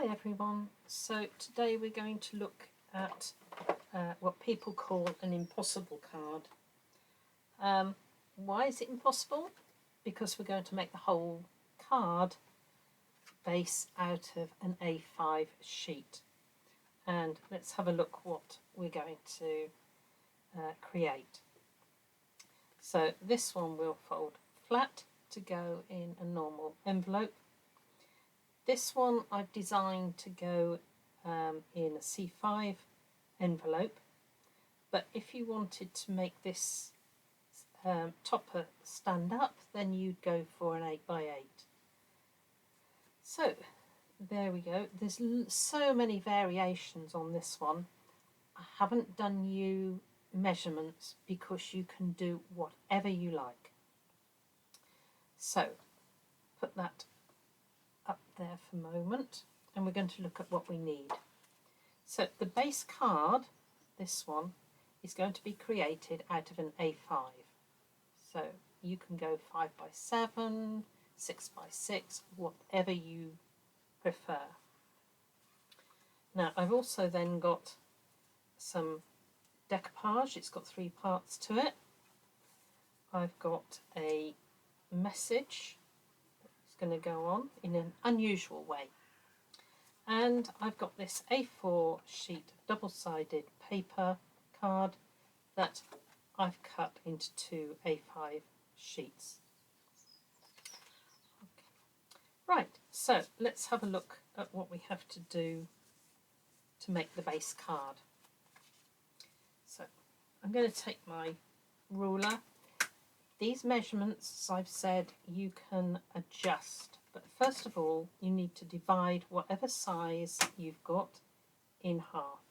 Hi everyone, so today we're going to look at what people call an impossible card. Why is it impossible? Because we're going to make the whole card base out of an A5 sheet. And let's have a look what we're going to create. So this one will fold flat to go in a normal envelope. This one I've designed to go in a C5 envelope, but if you wanted to make this topper stand up, then you'd go for an 8x8. So there we go. There's so many variations on this one. I haven't done you measurements because you can do whatever you like. So put that up there for a moment, and we're going to look at what we need. So the base card, this one, is going to be created out of an A5. So you can go 5x7, 6x6, whatever you prefer. Now I've also then got some decoupage. It's got 3 parts to it. I've got a message that's going to go on in an unusual way. And I've got this A4 sheet double-sided paper card that I've cut into 2 A5 sheets. Okay. Right, so let's have a look at what we have to do to make the base card. So I'm going to take my ruler. These measurements, as I've said, you can adjust. But first of all, you need to divide whatever size you've got in half.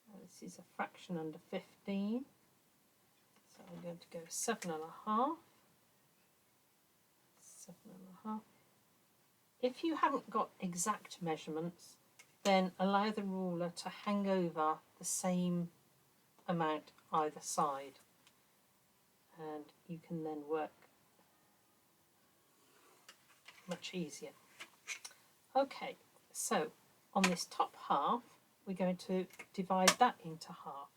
Now, this is a fraction under 15. So I'm going to go 7.5. 7.5. If you haven't got exact measurements, then allow the ruler to hang over the same amount either side. And you can then work much easier. Okay, so on this top half, we're going to divide that into half.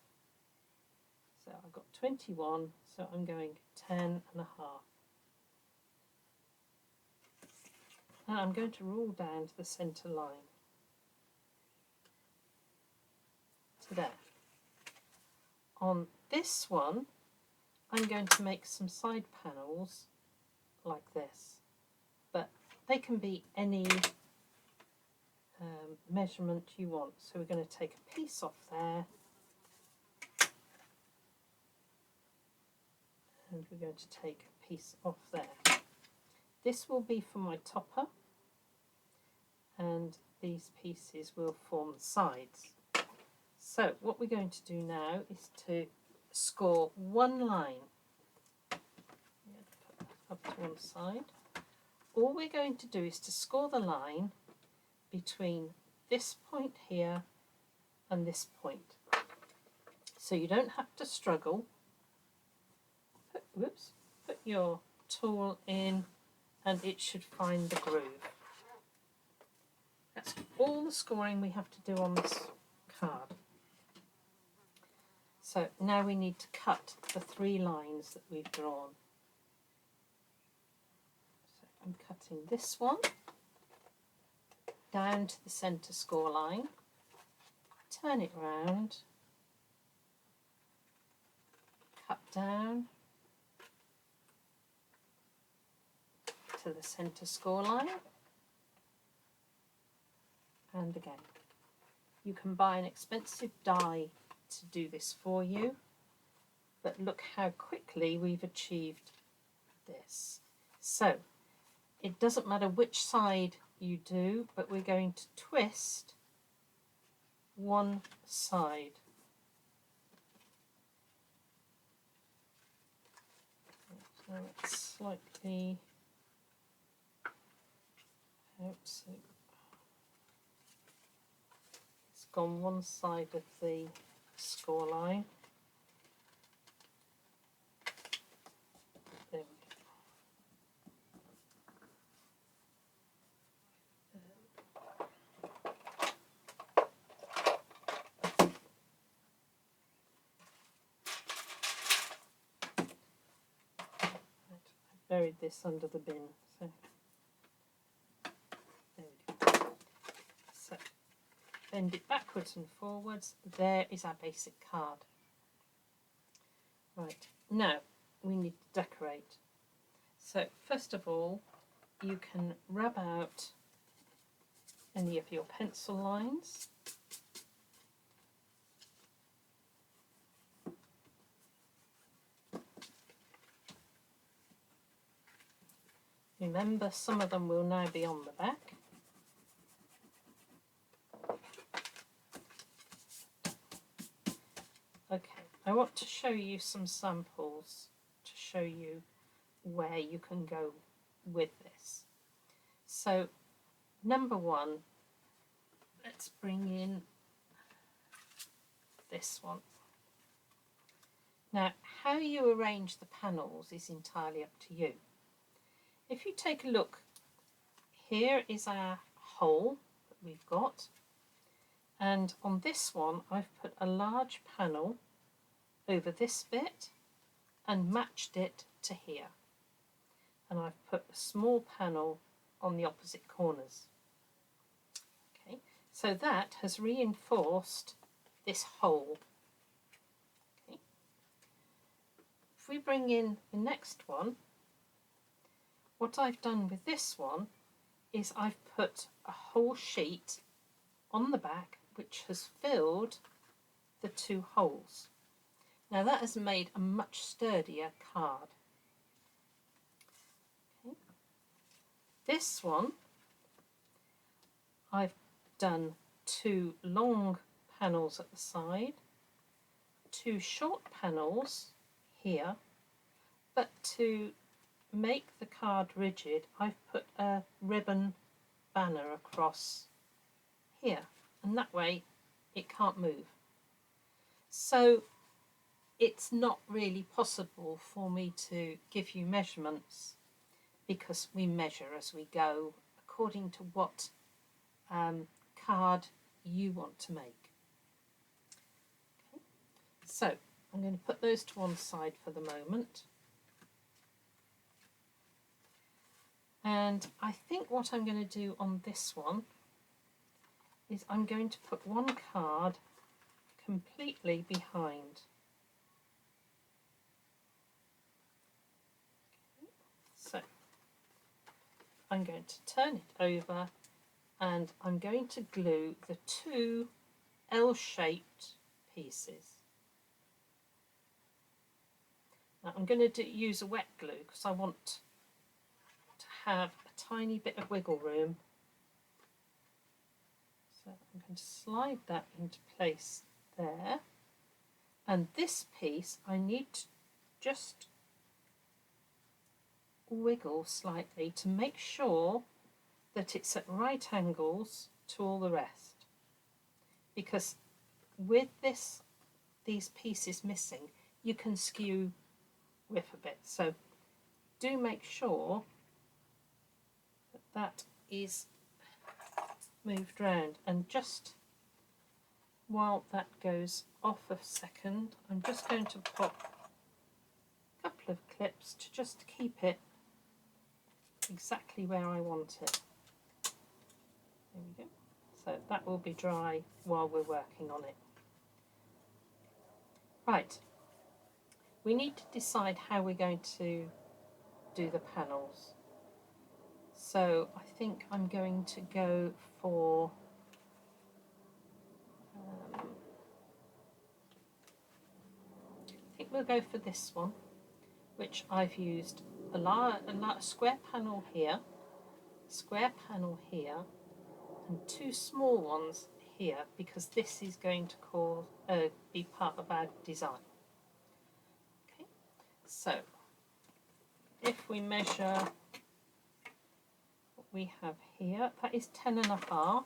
So I've got 21, so I'm going 10.5. Now I'm going to rule down to the centre line. To there. On this one, I'm going to make some side panels like this, but they can be any measurement you want. So we're going to take a piece off there, and we're going to take a piece off there. This will be for my topper, and these pieces will form the sides. So what we're going to do now is to score one line. Put that up to one side. All we're going to do is to score the line between this point here and this point. So you don't have to struggle. Put your tool in and it should find the groove. That's all the scoring we have to do on this card. So now we need to cut the 3 lines that we've drawn. So I'm cutting this one down to the centre score line, turn it round, cut down to the centre score line, and again. You can buy an expensive die to do this for you, but look how quickly we've achieved this. So it doesn't matter which side you do, but we're going to twist one side. So it's slightly out, so it's gone one side of the score line. There we go. buried this under the bin. So there we go. So bend it backwards and forwards. There is our basic card. Right, now we need to decorate. So first of all, you can rub out any of your pencil lines. Remember, some of them will now be on the back. Okay, I want to show you some samples to show you where you can go with this. So, number one, let's bring in this one. Now, how you arrange the panels is entirely up to you. If you take a look, here is our hole that we've got, and on this one I've put a large panel over this bit and matched it to here, and I've put a small panel on the opposite corners. Okay, so that has reinforced this hole. Okay. If we bring in the next one, what I've done with this one is I've put a whole sheet on the back which has filled the two holes. Now that has made a much sturdier card. Okay. This one, I've done two long panels at the side, two short panels here, but to make the card rigid, I've put a ribbon banner across here, and that way it can't move. So it's not really possible for me to give you measurements, because we measure as we go according to what card you want to make. Okay. So I'm going to put those to one side for the moment. And I think what I'm going to do on this one is I'm going to put one card completely behind. Okay. So I'm going to turn it over and I'm going to glue the two L-shaped pieces. Now I'm going to use a wet glue because I want to have a tiny bit of wiggle room. So I'm going to slide that into place there. And this piece I need to just wiggle slightly to make sure that it's at right angles to all the rest. Because with these pieces missing, you can skew with a bit. So do make sure that that is moved round, and just while that goes off a second, I'm just going to pop a couple of clips to just keep it exactly where I want it. There we go. So that will be dry while we're working on it. Right, we need to decide how we're going to do the panels. So I think I'm going to go for I think we'll go for this one, which I've used a square panel here, and two small ones here, because this is going to be part of our design. Okay, so if we measure what we have here, that is 10.5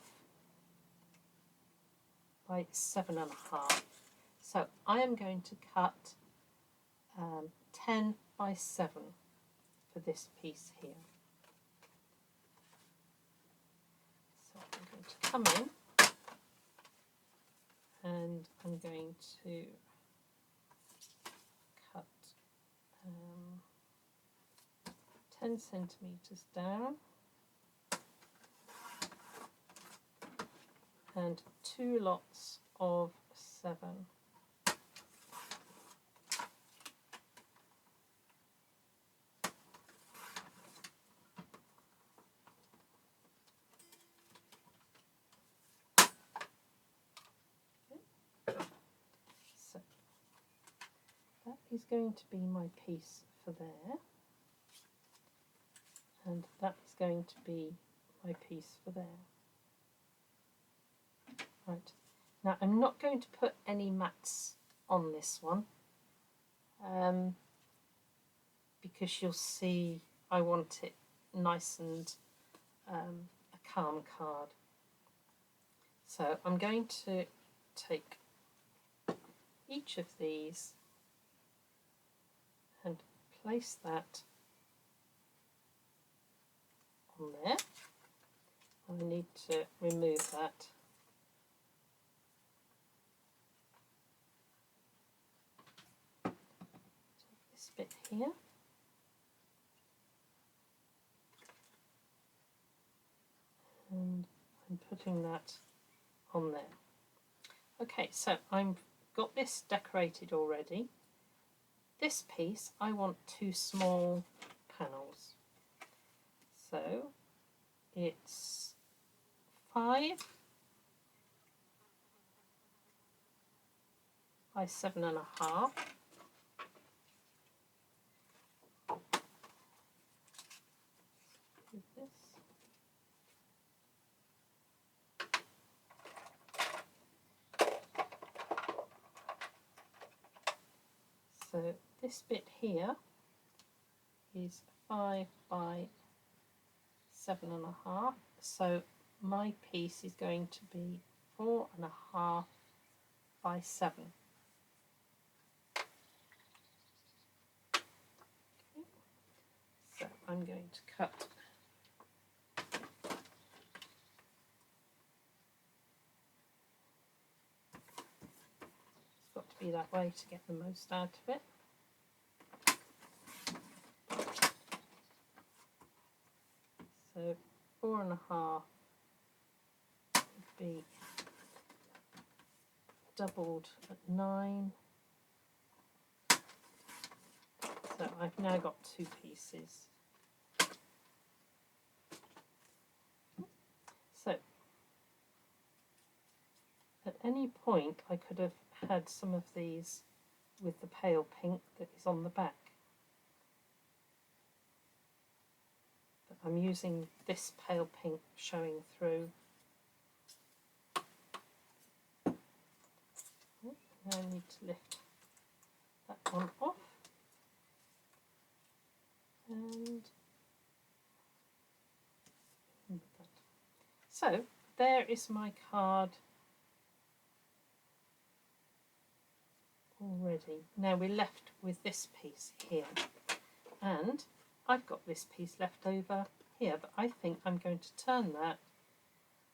by 7.5. So I am going to cut 10 by 7 for this piece here. So I'm going to come in and I'm going to cut 10 centimetres down and 2 lots of 7. So that is going to be my piece for there, and that's going to be my piece for there. Right, now I'm not going to put any mats on this one because you'll see I want it nice and a calm card. So I'm going to take each of these and place that on there. I need to remove that. Take this bit here. And I'm putting that on there. Okay, so I've got this decorated already. This piece I want 2 small panels. So it's 5 by 7.5. This. So this bit here is 5 by 7.5. So my piece is going to be 4.5 by 7. Okay. So I'm going to cut to be that way to get the most out of it. So 4.5 would be doubled at 9. So I've now got 2 pieces. So at any point I could have had some of these with the pale pink that is on the back. But I'm using this pale pink showing through. Now I need to lift that one off. And so there is my card already. Now we're left with this piece here, and I've got this piece left over here, but I think I'm going to turn that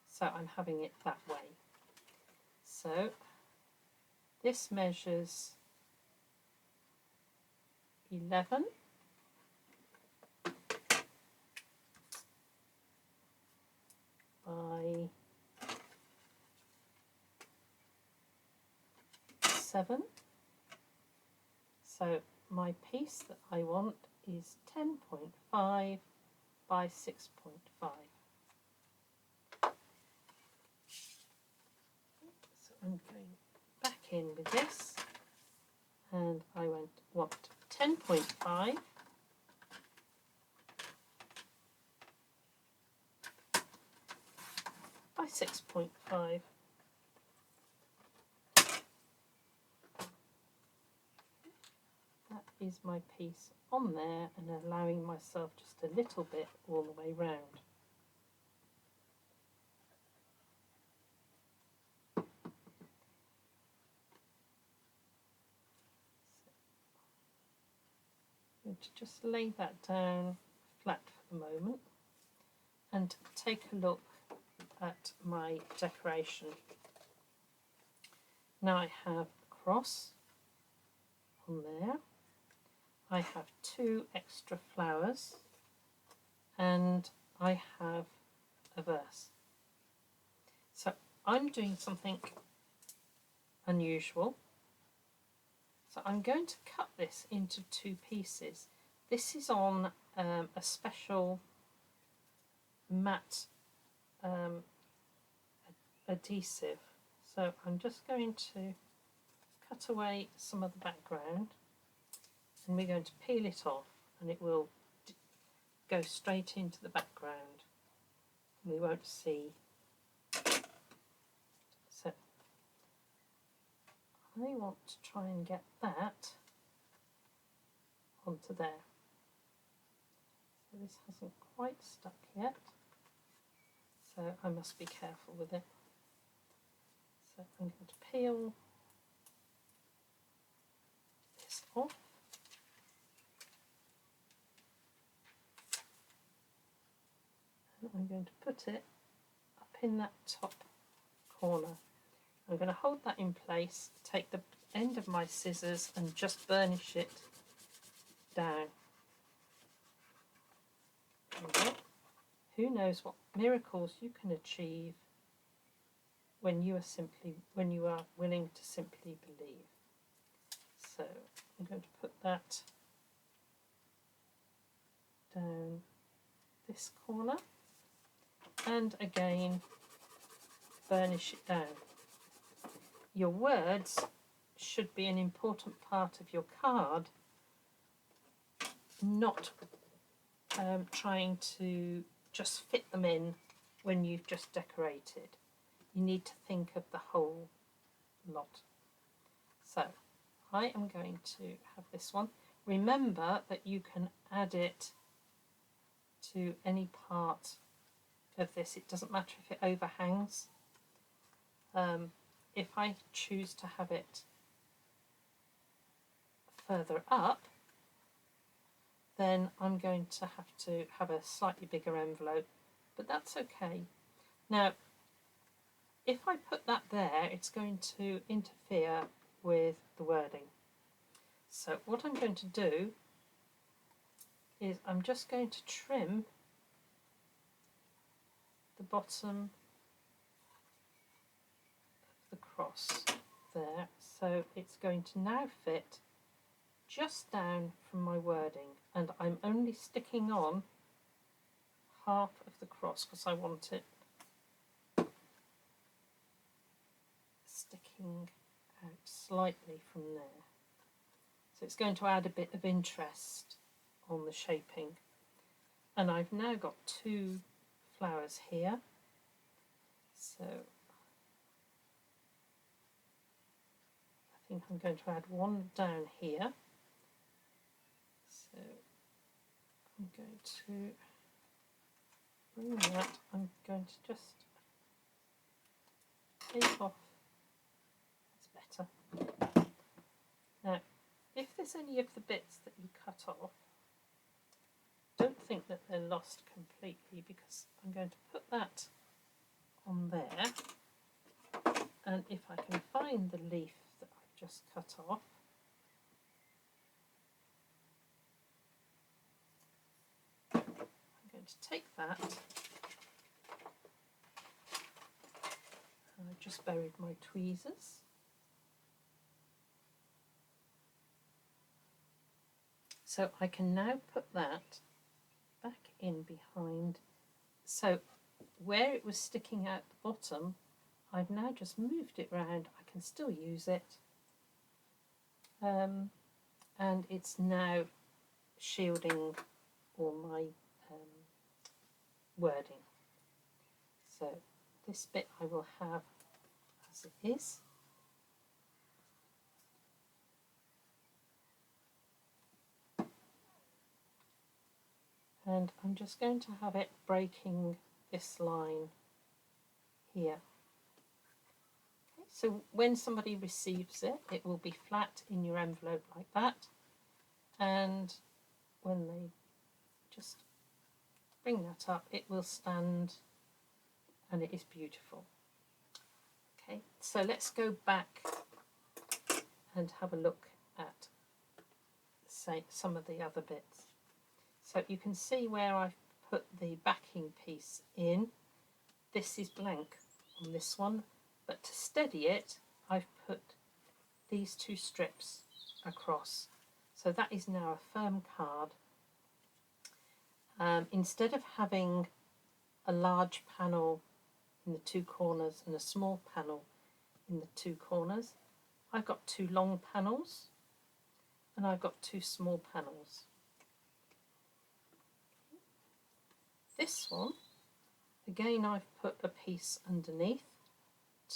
so I'm having it that way. So this measures 11 by 7. So my piece that I want is 10.5 by 6.5. So I'm going back in with this, and I want 10.5 by 6.5. That is my piece on there, and allowing myself just a little bit all the way round. I'm going to just lay that down flat for the moment and take a look at my decoration. Now I have a cross on there. I have 2 extra flowers and I have a verse. So I'm doing something unusual. So I'm going to cut this into 2 pieces. This is on a special matte adhesive. So I'm just going to cut away some of the background, and we're going to peel it off, and it will go straight into the background. We won't see. So I want to try and get that onto there. So this hasn't quite stuck yet, so I must be careful with it. So I'm going to peel this off. And I'm going to put it up in that top corner. I'm going to hold that in place, take the end of my scissors and just burnish it down. Okay. Who knows what miracles you can achieve when you are willing to simply believe. So I'm going to put that down this corner and again burnish it down. Your words should be an important part of your card, not trying to just fit them in when you've just decorated. You need to think of the whole lot. So I am going to have this one. Remember that you can add it to any part of this. It doesn't matter if it overhangs. If I choose to have it further up, then I'm going to have a slightly bigger envelope, but that's okay. Now, if I put that there, it's going to interfere with the wording. So what I'm going to do is I'm just going to trim the bottom of the cross there, so it's going to now fit just down from my wording, and I'm only sticking on half of the cross because I want it sticking out slightly from there. So it's going to add a bit of interest on the shaping. And I've now got 2 flowers here. So I think I'm going to add one down here. So I'm going to bring that, I'm going to just take off. That's better. Now, if there's any of the bits that you cut off, don't think that they're lost completely, because I'm going to put that on there, and if I can find the leaf that I've just cut off, I'm going to take that, and I've just buried my tweezers. So I can now put that back in behind. So where it was sticking out the bottom, I've now just moved it round. I can still use it. And it's now shielding all my wording. So this bit I will have as it is. And I'm just going to have it breaking this line here. Okay, so when somebody receives it, it will be flat in your envelope like that. And when they just bring that up, it will stand, and it is beautiful. Okay, so let's go back and have a look at, say, some of the other bits. So you can see where I've put the backing piece in. This is blank on this one, but to steady it I've put these two strips across. So that is now a firm card. Instead of having a large panel in the two corners and a small panel in the two corners, I've got two long panels and I've got two small panels. This one, again, I've put a piece underneath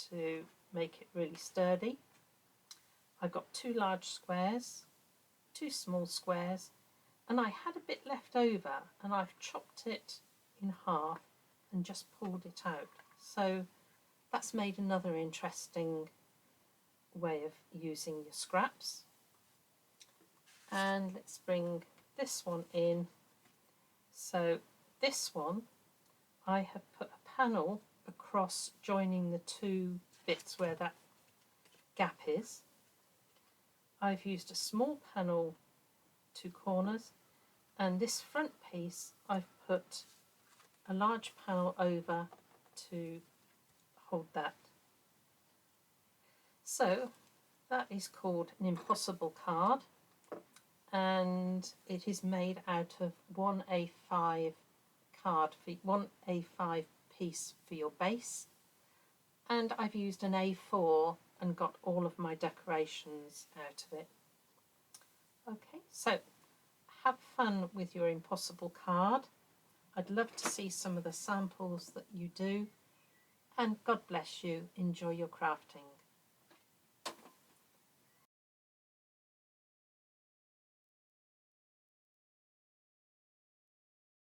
to make it really sturdy. I've got two large squares, two small squares, and I had a bit left over and I've chopped it in half and just pulled it out. So that's made another interesting way of using your scraps. And let's bring this one in. So this one, I have put a panel across joining the two bits where that gap is. I've used a small panel, two corners, and this front piece I've put a large panel over to hold that. So that is called an impossible card, and it is made out of one A5 card, for one A5 piece for your base, and I've used an A4 and got all of my decorations out of it. Okay, so have fun with your impossible card. I'd love to see some of the samples that you do, and God bless you. Enjoy your crafting.